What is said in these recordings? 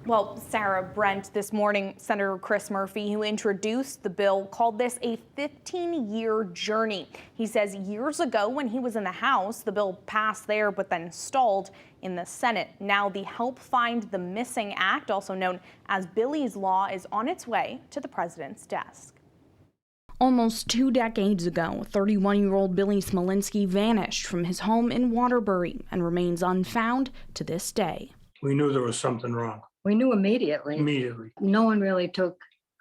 Well, Sarah, Brent, this morning, Senator Chris Murphy, who introduced the bill, called this a 15-year journey. He says years ago when he was in the House, the bill passed there but then stalled in the Senate. Now the Help Find the Missing Act, also known as Billy's Law, is on its way to the president's desk. Almost 2 decades ago, 31-year-old Billy Smolinski vanished from his home in Waterbury and remains unfound to this day. We knew there was something wrong. We knew immediately. No one really took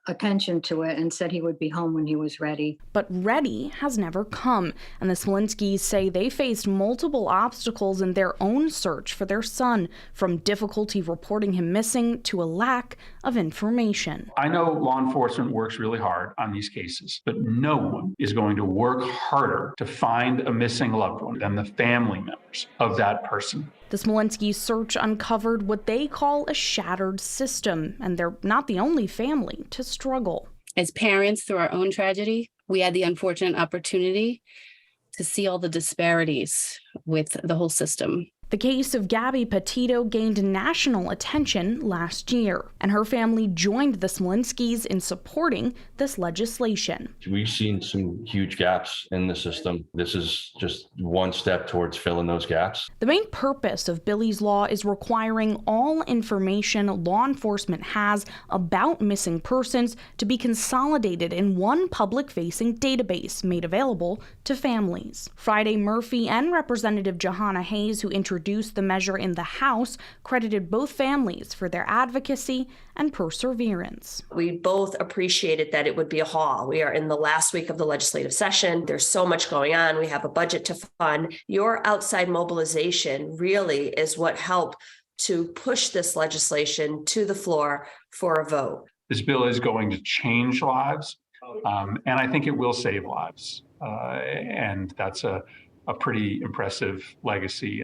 attention to it and said he would be home when he was ready. But ready has never come, and the Smolinskis say they faced multiple obstacles in their own search for their son, from difficulty reporting him missing to a lack of information. I know law enforcement works really hard on these cases, but no one is going to work harder to find a missing loved one than the family members of that person. The Smolinskis' search uncovered what they call a shattered system, and they're not the only family to struggle. As parents, through our own tragedy, we had the unfortunate opportunity to see all the disparities with the whole system. The case of Gabby Petito gained national attention last year, and her family joined the Smolinskis in supporting this legislation. We've seen some huge gaps in the system. This is just one step towards filling those gaps. The main purpose of Billy's Law is requiring all information law enforcement has about missing persons to be consolidated in one public-facing database made available to families. Friday, Murphy and Representative Johanna Hayes, who introduced the measure in the House, credited both families for their advocacy and perseverance. We both appreciated that it would be a haul. We are in the last week of the legislative session. There's so much going on. We have a budget to fund. Your outside mobilization really is what helped to push this legislation to the floor for a vote. This bill is going to change lives, and I think it will save lives. And that's a pretty impressive legacy.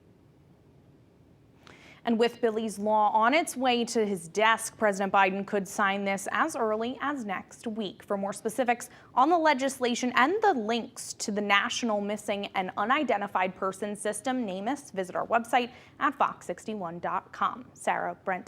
And with Billy's Law on its way to his desk, President Biden could sign this as early as next week. For more specifics on the legislation and the links to the National Missing and Unidentified Persons System, NamUs, visit our website at fox61.com. Sarah, Brent.